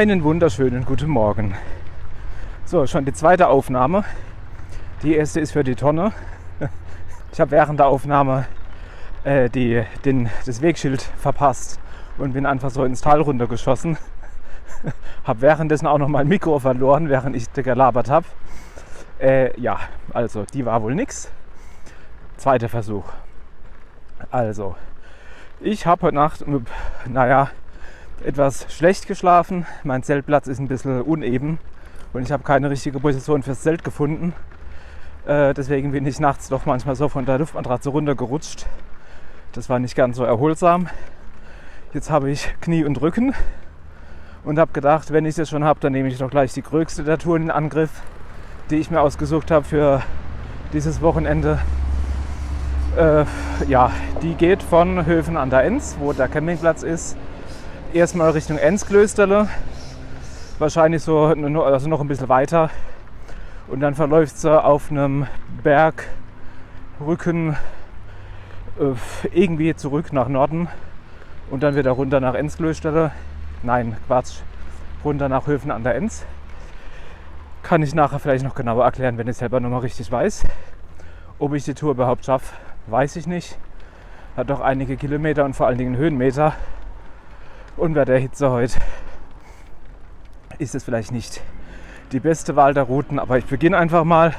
Einen wunderschönen guten Morgen. So, schon die zweite Aufnahme. Die erste ist für die Tonne. Ich habe während der Aufnahme das Wegschild verpasst und bin einfach so ins Tal runtergeschossen. Habe währenddessen auch noch mein Mikro verloren, während ich gelabert habe. Ja, also die war wohl nix. Zweiter Versuch. Also, ich habe heute Nacht, etwas schlecht geschlafen. Mein Zeltplatz ist ein bisschen uneben und ich habe keine richtige Position fürs Zelt gefunden. Deswegen bin ich nachts doch manchmal so von der Luftmatratze runtergerutscht. Das war nicht ganz so erholsam. Jetzt habe ich Knie und Rücken und habe gedacht, wenn ich das schon habe, dann nehme ich doch gleich die größte der Touren in Angriff, die ich mir ausgesucht habe für dieses Wochenende. Die geht von Höfen an der Enz, wo der Campingplatz ist, erstmal Richtung Enzklösterle, wahrscheinlich noch ein bisschen weiter, und dann verläuft sie auf einem Bergrücken irgendwie zurück nach Norden und dann wieder runter nach Enzklösterle. Nein, Quatsch, runter nach Höfen an der Enz. Kann ich nachher vielleicht noch genauer erklären, wenn ich selber nochmal richtig weiß. Ob ich die Tour überhaupt schaffe, weiß ich nicht. Hat doch einige Kilometer und vor allen Dingen Höhenmeter. Und bei der Hitze heute ist es vielleicht nicht die beste Wahl der Routen, aber ich beginne einfach mal.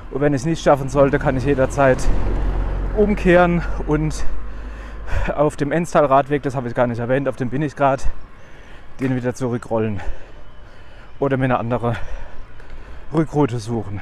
Und wenn ich es nicht schaffen sollte, kann ich jederzeit umkehren und auf dem Enztal-Radweg, das habe ich gar nicht erwähnt, auf dem bin ich gerade, den wieder zurückrollen. Oder mir eine andere Rückroute suchen.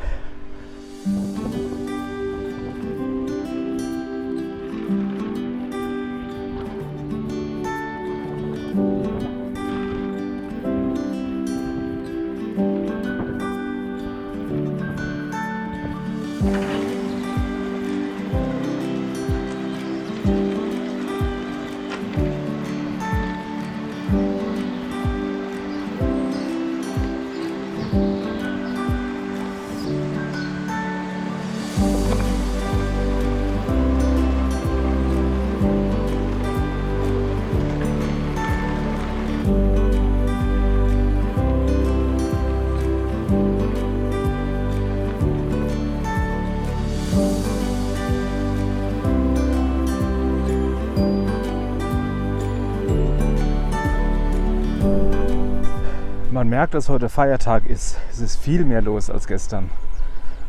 Man merkt, dass heute Feiertag ist. Es ist viel mehr los als gestern.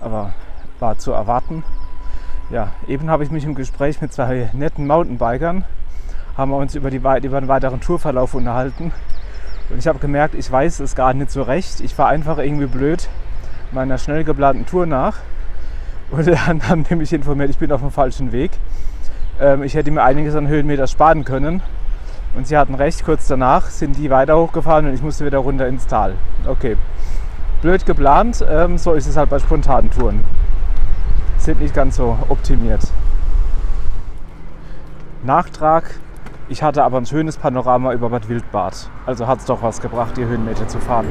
Aber war zu erwarten. Ja, eben habe ich mich im Gespräch mit zwei netten Mountainbikern, haben wir uns über den weiteren Tourverlauf unterhalten. Und ich habe gemerkt, ich weiß es gar nicht so recht. Ich fahre einfach irgendwie blöd meiner schnell geplanten Tour nach. Und dann haben die mich informiert, ich bin auf dem falschen Weg. Ich hätte mir einiges an Höhenmeter sparen können. Und sie hatten recht, kurz danach sind die weiter hochgefahren und ich musste wieder runter ins Tal. Okay, blöd geplant, so ist es halt bei spontanen Touren. Sind nicht ganz so optimiert. Nachtrag, ich hatte aber ein schönes Panorama über Bad Wildbad. Also hat es doch was gebracht, die Höhenmeter zu fahren.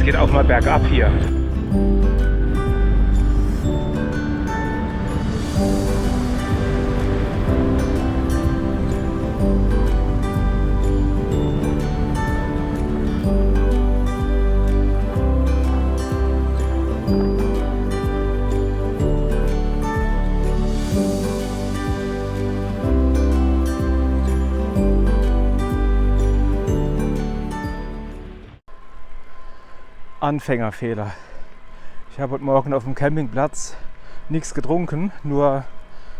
Geht auch mal bergab hier. Anfängerfehler. Ich habe heute Morgen auf dem Campingplatz nichts getrunken, nur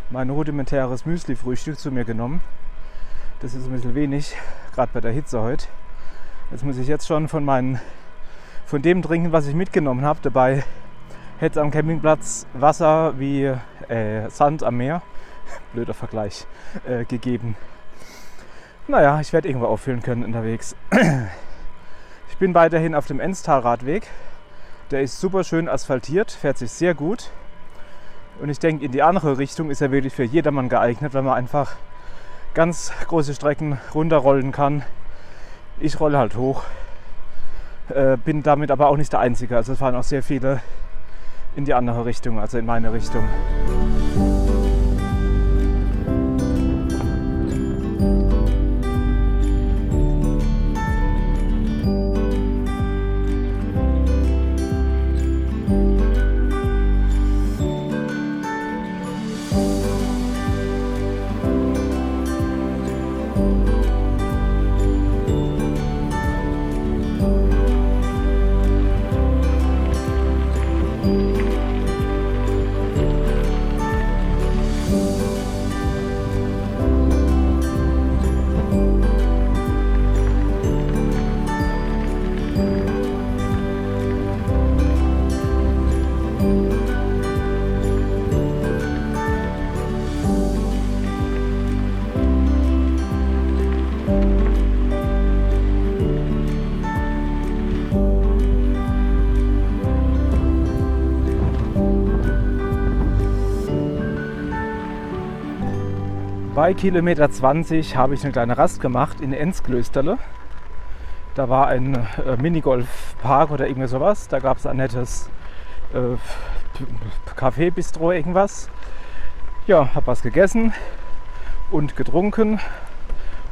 mein rudimentäres Müsli-Frühstück zu mir genommen. Das ist ein bisschen wenig, gerade bei der Hitze heute. Jetzt muss ich jetzt schon von dem trinken, was ich mitgenommen habe. Dabei hätte es am Campingplatz Wasser wie Sand am Meer, blöder Vergleich, gegeben. Naja, ich werde irgendwo auffüllen können unterwegs. Ich bin weiterhin auf dem Enztal-Radweg. Der ist super schön asphaltiert, fährt sich sehr gut. Und ich denke, in die andere Richtung ist er wirklich für jedermann geeignet, weil man einfach ganz große Strecken runterrollen kann. Ich rolle halt hoch. Bin damit aber auch nicht der Einzige. Also es fahren auch sehr viele in die andere Richtung, also in meine Richtung. Bei Kilometer 20 habe ich eine kleine Rast gemacht in Enzklösterle. Da war ein Minigolfpark oder irgendwie sowas. Da gab es ein nettes Café, Bistro, irgendwas. Ja, habe was gegessen und getrunken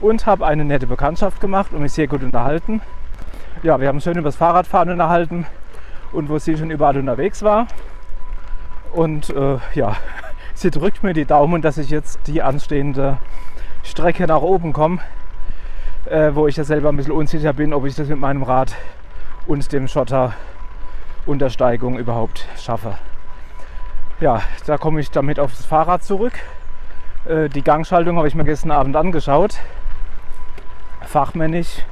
und habe eine nette Bekanntschaft gemacht und mich sehr gut unterhalten. Ja, wir haben schön über das Fahrradfahren unterhalten und wo sie schon überall unterwegs war. Und ja, sie drückt mir die Daumen, dass ich jetzt die anstehende Strecke nach oben komme, wo ich ja selber ein bisschen unsicher bin, ob ich das mit meinem Rad und dem Schotteruntersteigung überhaupt schaffe. Ja, da komme ich damit auf das Fahrrad zurück. Die Gangschaltung habe ich mir gestern Abend angeschaut. Fachmännisch.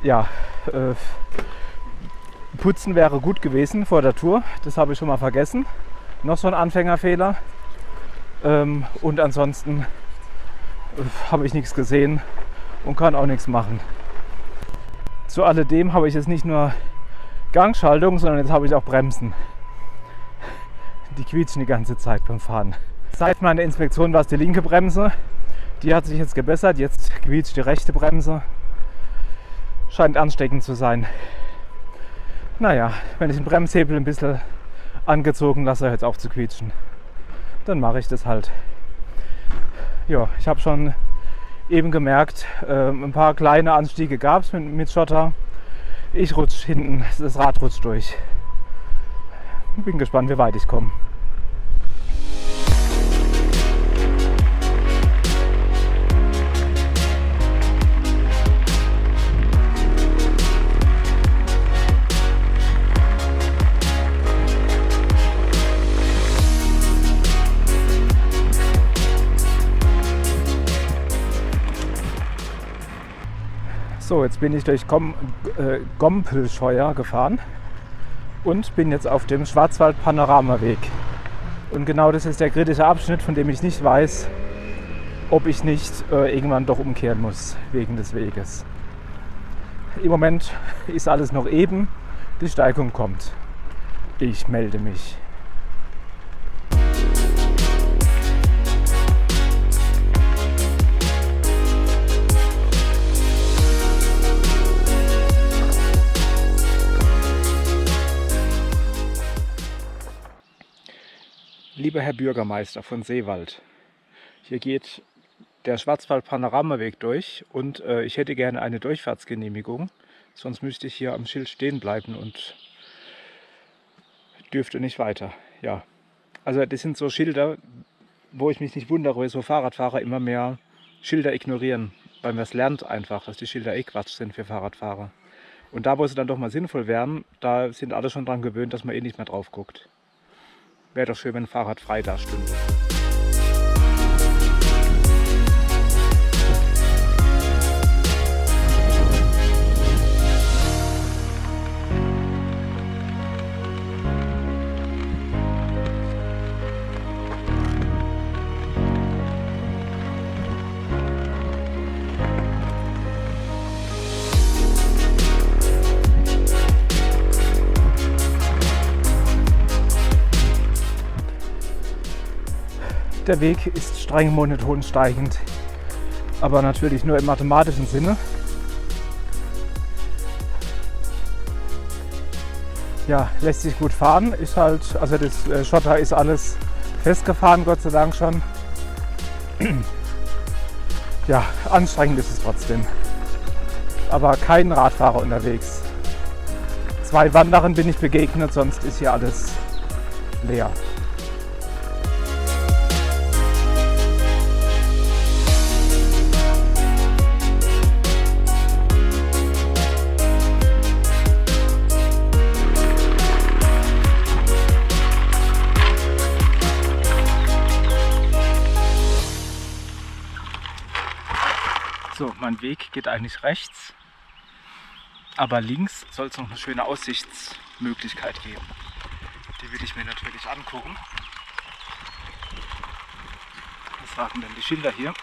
Ja, putzen wäre gut gewesen vor der Tour. Das habe ich schon mal vergessen. Noch so ein Anfängerfehler. Und ansonsten habe ich nichts gesehen und kann auch nichts machen. Zu alledem habe ich jetzt nicht nur Gangschaltung, sondern jetzt habe ich auch Bremsen. Die quietschen die ganze Zeit beim Fahren. Seit meiner Inspektion war es die linke Bremse. Die hat sich jetzt gebessert. Jetzt quietscht die rechte Bremse. Scheint ansteckend zu sein. Naja, wenn ich den Bremshebel ein bisschen angezogen lasse, hört es auf zu quietschen. Dann mache ich das halt. Ja, ich habe schon eben gemerkt, ein paar kleine Anstiege gab es mit Schotter. Ich rutsche hinten, das Rad rutscht durch. Bin gespannt, wie weit ich komme. So, jetzt bin ich durch Gompelscheuer gefahren und bin jetzt auf dem Schwarzwald-Panoramaweg. Und genau das ist der kritische Abschnitt, von dem ich nicht weiß, ob ich nicht irgendwann doch umkehren muss wegen des Weges. Im Moment ist alles noch eben, die Steigung kommt. Ich melde mich. Lieber Herr Bürgermeister von Seewald, hier geht der Schwarzwald-Panoramaweg durch und ich hätte gerne eine Durchfahrtsgenehmigung, sonst müsste ich hier am Schild stehen bleiben und dürfte nicht weiter. Ja, also das sind so Schilder, wo ich mich nicht wundere, weil so Fahrradfahrer immer mehr Schilder ignorieren, weil man es lernt einfach, dass die Schilder Quatsch sind für Fahrradfahrer. Und da, wo sie dann doch mal sinnvoll wären, da sind alle schon dran gewöhnt, dass man nicht mehr drauf guckt. Wäre doch schön, wenn ein Fahrrad frei da stünde. Der Weg ist streng monoton steigend. aber natürlich nur im mathematischen Sinne. Ja, lässt sich gut fahren, ist halt, also das Schotter ist alles festgefahren, Gott sei Dank schon. Ja, anstrengend ist es trotzdem. Aber kein Radfahrer unterwegs. 2 Wanderern bin ich begegnet, sonst ist hier alles leer. So, mein Weg geht eigentlich rechts, aber links soll es noch eine schöne Aussichtsmöglichkeit geben. Die will ich mir natürlich angucken. Was sagen denn die Schilder hier?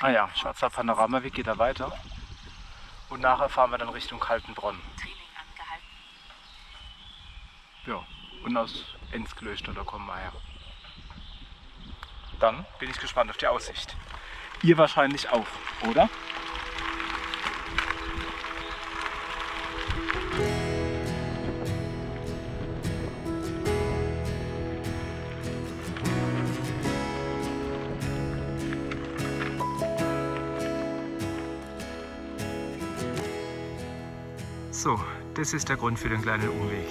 Ah ja, schwarzer Panoramaweg geht da weiter. Und nachher fahren wir dann Richtung Kaltenbronn. Ja, und aus Enzglöster, da kommen wir her. Dann bin ich gespannt auf die Aussicht. Ihr wahrscheinlich auch, oder? So, das ist der Grund für den kleinen Umweg.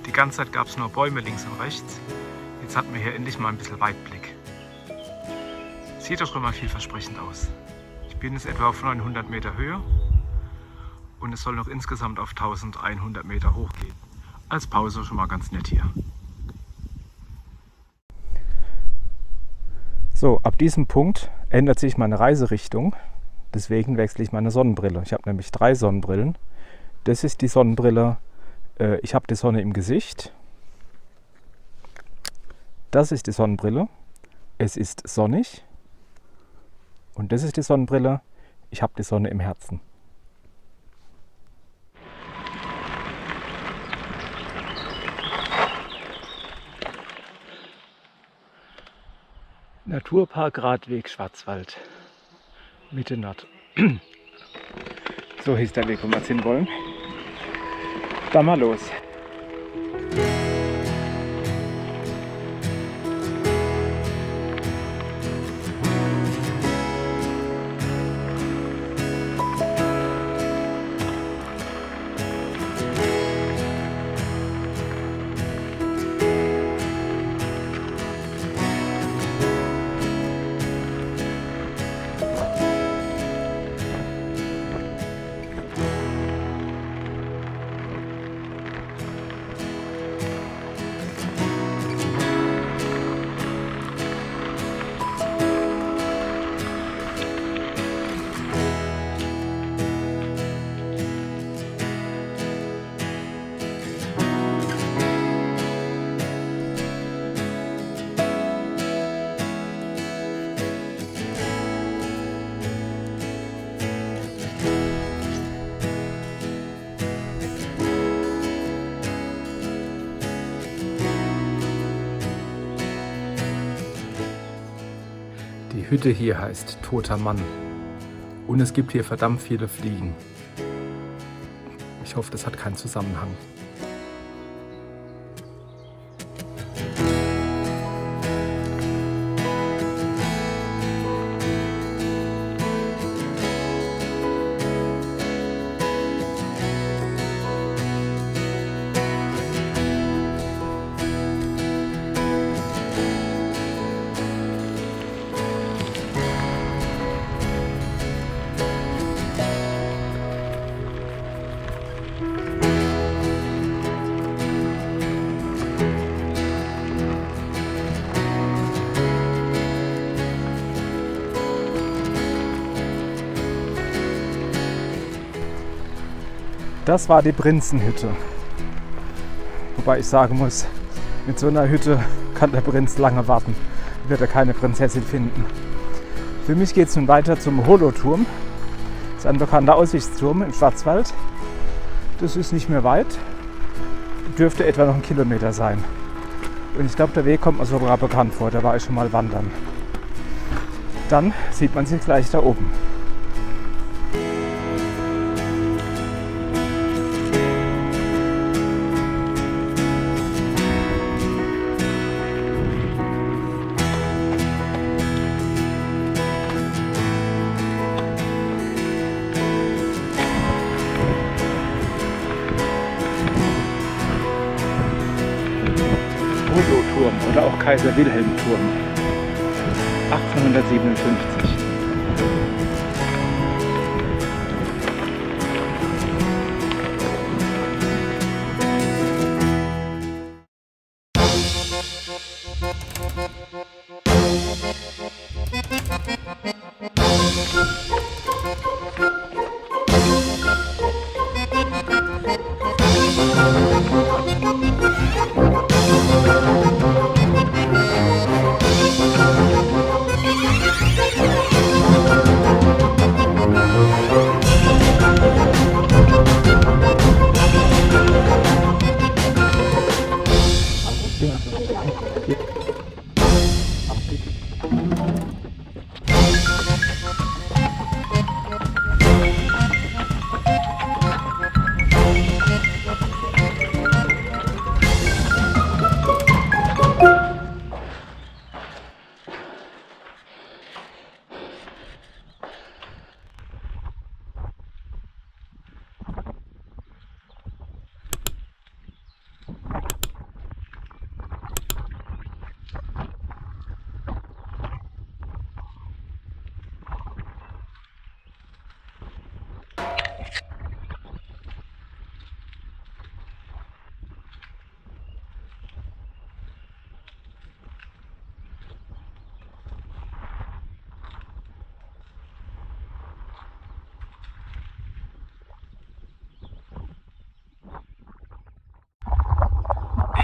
Die ganze Zeit gab es nur Bäume links und rechts. Jetzt hatten wir hier endlich mal ein bisschen Weitblick. Sieht doch schon mal vielversprechend aus. Ich bin jetzt etwa auf 900 Meter Höhe und es soll noch insgesamt auf 1100 Meter hochgehen. Als Pause schon mal ganz nett hier. So, ab diesem Punkt ändert sich meine Reiserichtung. Deswegen wechsle ich meine Sonnenbrille. Ich habe nämlich 3 Sonnenbrillen. Das ist die Sonnenbrille, ich habe die Sonne im Gesicht. Das ist die Sonnenbrille, es ist sonnig. Und das ist die Sonnenbrille, ich habe die Sonne im Herzen. Naturpark Radweg Schwarzwald, Mitte Nord. So hieß der Weg, wo wir jetzt hin wollen. Dann mal los. Die Hütte hier heißt Toter Mann und es gibt hier verdammt viele Fliegen. Ich hoffe, das hat keinen Zusammenhang. Das war die Prinzenhütte. Wobei ich sagen muss, mit so einer Hütte kann der Prinz lange warten. Wird er keine Prinzessin finden. Für mich geht es nun weiter zum Holoturm. Das ist ein bekannter Aussichtsturm im Schwarzwald. Das ist nicht mehr weit. Dürfte etwa noch 1 Kilometer sein. Und ich glaube, der Weg kommt mir sogar bekannt vor. Da war ich schon mal wandern. dann sieht man sich gleich da oben. Holo-Turm oder auch Kaiser-Wilhelm-Turm, 1857.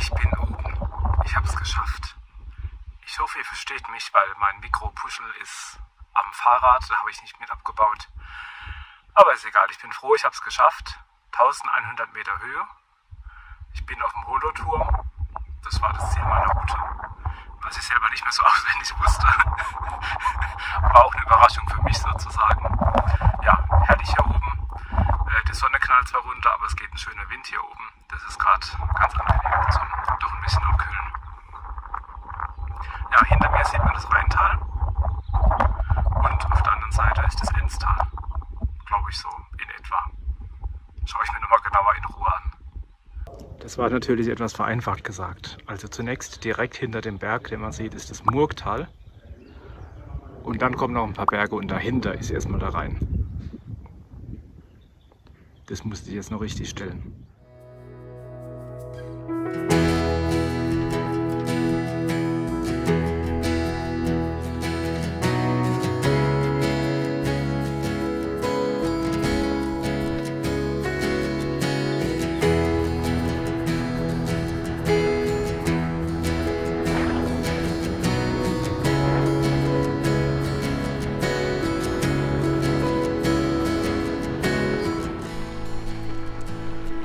Ich bin oben. Ich habe es geschafft. Ich hoffe, ihr versteht mich, weil mein Mikropuschel ist am Fahrrad, da habe ich nicht mit abgebaut. Aber ist egal, ich bin froh, ich habe es geschafft. 1100 Meter Höhe. Ich bin auf dem Holo-Turm. Das war das Ziel meiner Route. Was ich selber nicht mehr so auswendig wusste. War auch eine Überraschung für mich sozusagen. Ja, herrlich hier oben. Die Sonne knallt zwar runter, aber es geht ein schöner Wind hier oben. Das ist gerade ganz angenehm zum doch ein bisschen abkühlen. Ja, hinter mir sieht man das Rheintal. Und auf der anderen Seite ist das Enztal. Glaube ich so in etwa. Schaue ich mir nochmal genauer in Ruhe an. Das war natürlich etwas vereinfacht gesagt. Also zunächst direkt hinter dem Berg, den man sieht, ist das Murgtal. Und dann kommen noch ein paar Berge und dahinter ist erstmal der Rhein. Das musste ich jetzt noch richtig stellen.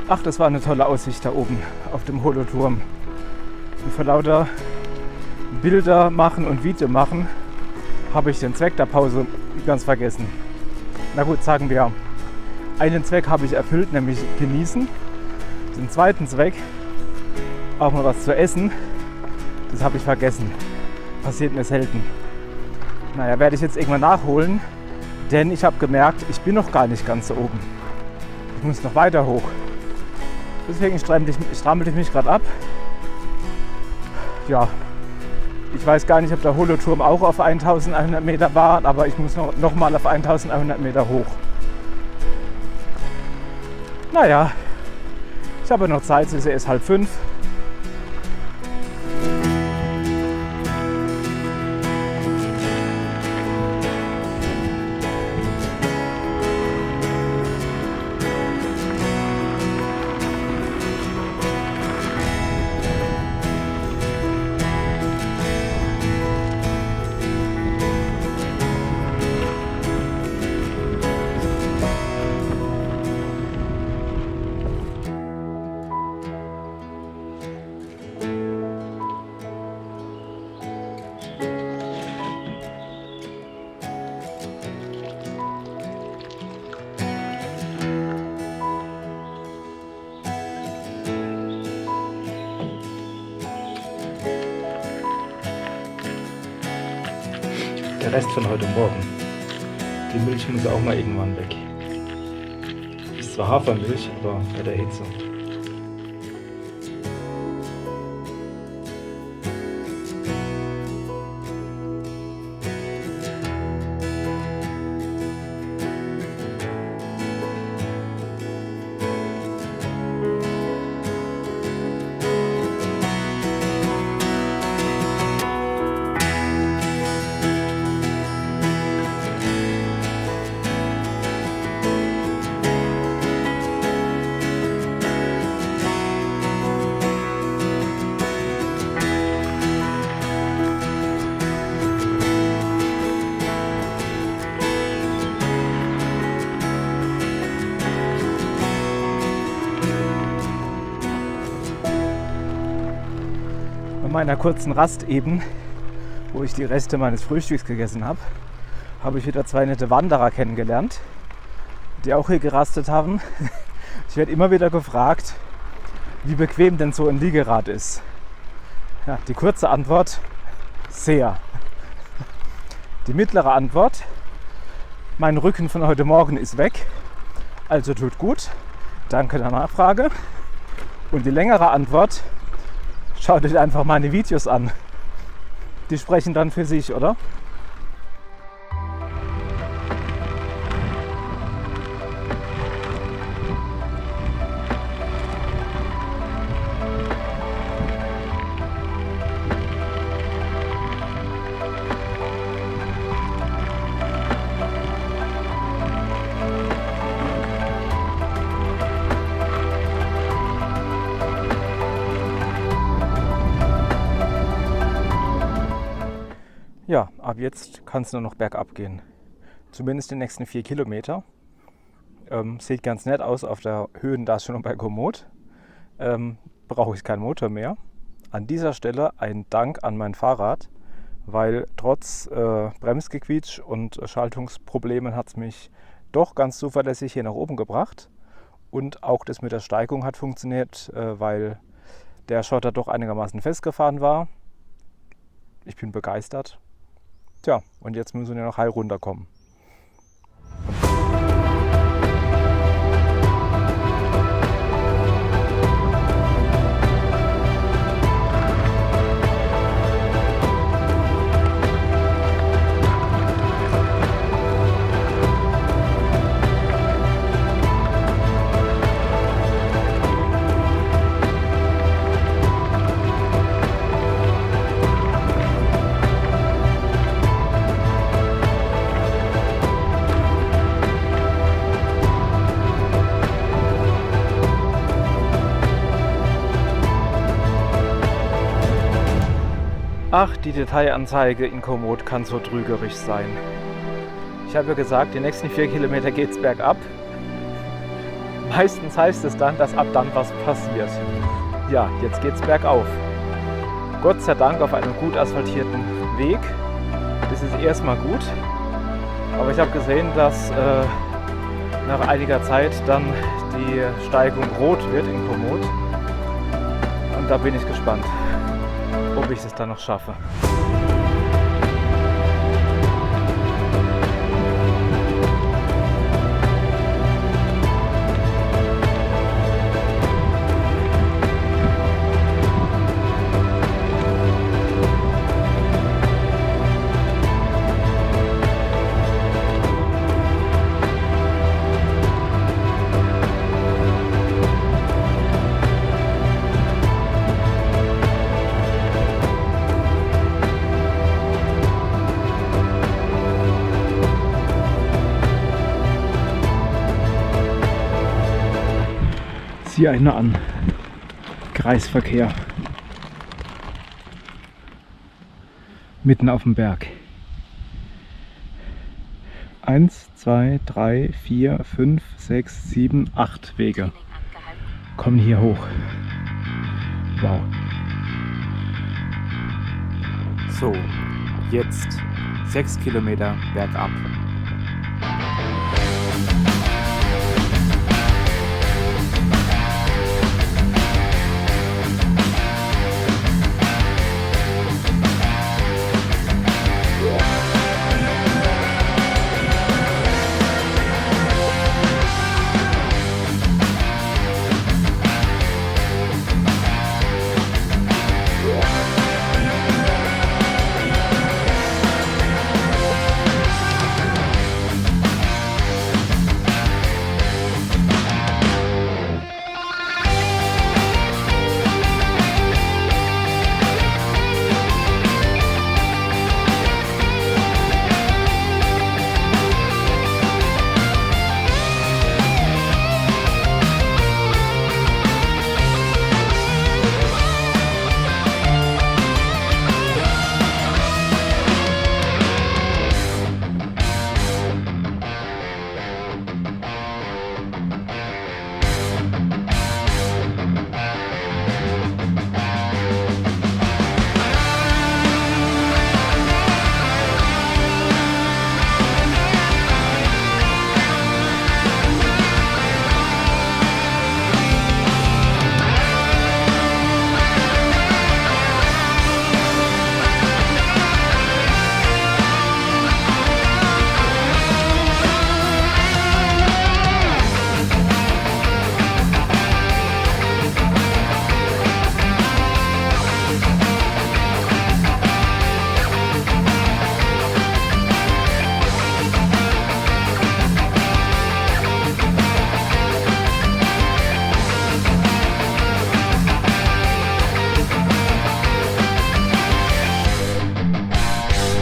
Ach, das war eine tolle Aussicht da oben auf dem Holo-Turm. Und vor lauter Bilder machen und Video machen habe ich den Zweck der Pause ganz vergessen. Na gut, sagen wir, einen Zweck habe ich erfüllt, nämlich genießen. Den zweiten Zweck, auch mal was zu essen, das habe ich vergessen. Passiert mir selten. Naja, werde ich jetzt irgendwann nachholen, denn ich habe gemerkt, ich bin noch gar nicht ganz so oben. Ich muss noch weiter hoch. Deswegen strammelte ich mich gerade ab. Ja, ich weiß gar nicht, ob der Holo-Turm auch auf 1100 Meter war, aber ich muss noch mal auf 1100 Meter hoch. Naja, ich habe noch Zeit, es ist erst 4:30. Rest von heute Morgen. Die Milch muss auch mal irgendwann weg. Ist zwar Hafermilch, aber bei der Hitze. Bei meiner kurzen Rast eben, wo ich die Reste meines Frühstücks gegessen habe, habe ich wieder 2 nette Wanderer kennengelernt, die auch hier gerastet haben. Ich werde immer wieder gefragt, wie bequem denn so ein Liegerad ist. Ja, die kurze Antwort, sehr. Die mittlere Antwort, mein Rücken von heute Morgen ist weg, also tut gut, danke der Nachfrage. Und die längere Antwort, schaut euch einfach meine Videos an. Die sprechen dann für sich, oder? Ja, ab jetzt kann es nur noch bergab gehen. Zumindest die nächsten 4 Kilometer. Sieht ganz nett aus auf der Höhendarstellung bei Komoot. Brauche ich keinen Motor mehr. An dieser Stelle ein Dank an mein Fahrrad, weil trotz Bremsgequietsch und Schaltungsproblemen hat es mich doch ganz zuverlässig hier nach oben gebracht. Und auch das mit der Steigung hat funktioniert, weil der Schotter doch einigermaßen festgefahren war. Ich bin begeistert. Tja, und jetzt müssen wir noch heil runterkommen. Ach, die Detailanzeige in Komoot kann so trügerisch sein. Ich habe ja gesagt, die nächsten 4 Kilometer geht's bergab. Meistens heißt es dann, dass ab dann was passiert. Ja, jetzt geht's bergauf. Gott sei Dank auf einem gut asphaltierten Weg. Das ist erstmal gut. Aber ich habe gesehen, dass nach einiger Zeit dann die Steigung rot wird in Komoot. Und da bin ich gespannt, ob ich es dann noch schaffe. Sieh einer an. Kreisverkehr. Mitten auf dem Berg. 1, 2, 3, 4, 5, 6, 7, 8 Wege kommen hier hoch. Wow. So, jetzt 6 Kilometer bergab.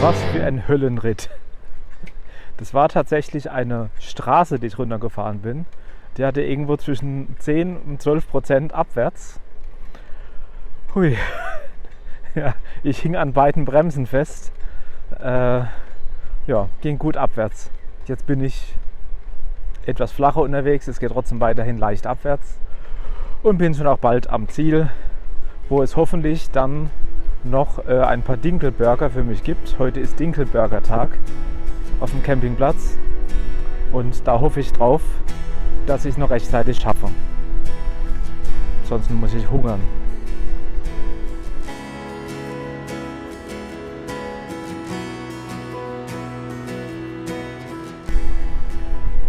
Was für ein Höllenritt. Das war tatsächlich eine Straße, die ich runtergefahren bin. Die hatte irgendwo zwischen 10 und 12% abwärts. Hui. Ja, ich hing an beiden Bremsen fest. Ja, ging gut abwärts. Jetzt bin ich etwas flacher unterwegs. Es geht trotzdem weiterhin leicht abwärts. Und bin schon auch bald am Ziel, wo es hoffentlich dann noch ein paar Dinkelburger für mich gibt. Heute ist Dinkelburger-Tag auf dem Campingplatz. Und da hoffe ich drauf, dass ich es noch rechtzeitig schaffe. Sonst muss ich hungern.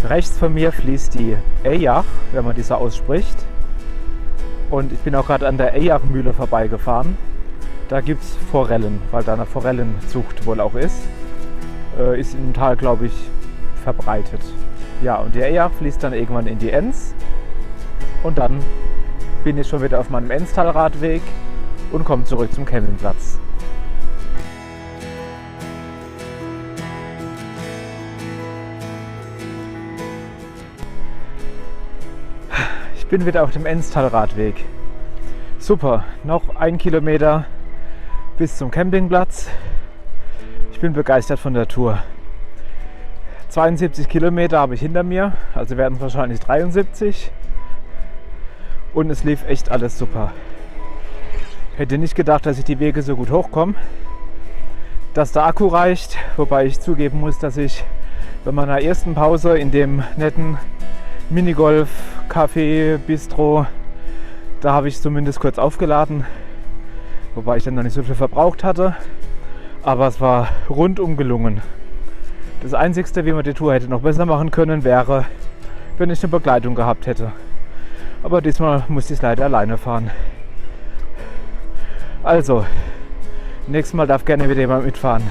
Rechts von mir fließt die Eyach, wenn man die so ausspricht. Und ich bin auch gerade an der Eyach-Mühle vorbeigefahren. Da gibt es Forellen, weil da eine Forellenzucht wohl auch ist. Ist im Tal, glaube ich, verbreitet. Ja, und die Eyach fließt dann irgendwann in die Enz. Und dann bin ich schon wieder auf meinem Enztalradweg und komme zurück zum Campingplatz. Ich bin wieder auf dem Enztalradweg. Super, noch 1 Kilometer bis zum Campingplatz. Ich bin begeistert von der Tour. 72 Kilometer habe ich hinter mir, also werden es wahrscheinlich 73. Und es lief echt alles super. Hätte nicht gedacht, dass ich die Wege so gut hochkomme. Dass der Akku reicht, wobei ich zugeben muss, dass ich bei meiner ersten Pause in dem netten Minigolf, Café, Bistro, da habe ich zumindest kurz aufgeladen, wobei ich dann noch nicht so viel verbraucht hatte, aber es war rundum gelungen. Das Einzige, wie man die Tour hätte noch besser machen können, wäre, wenn ich eine Begleitung gehabt hätte. Aber diesmal musste ich es leider alleine fahren. Also, nächstes Mal darf gerne wieder jemand mitfahren.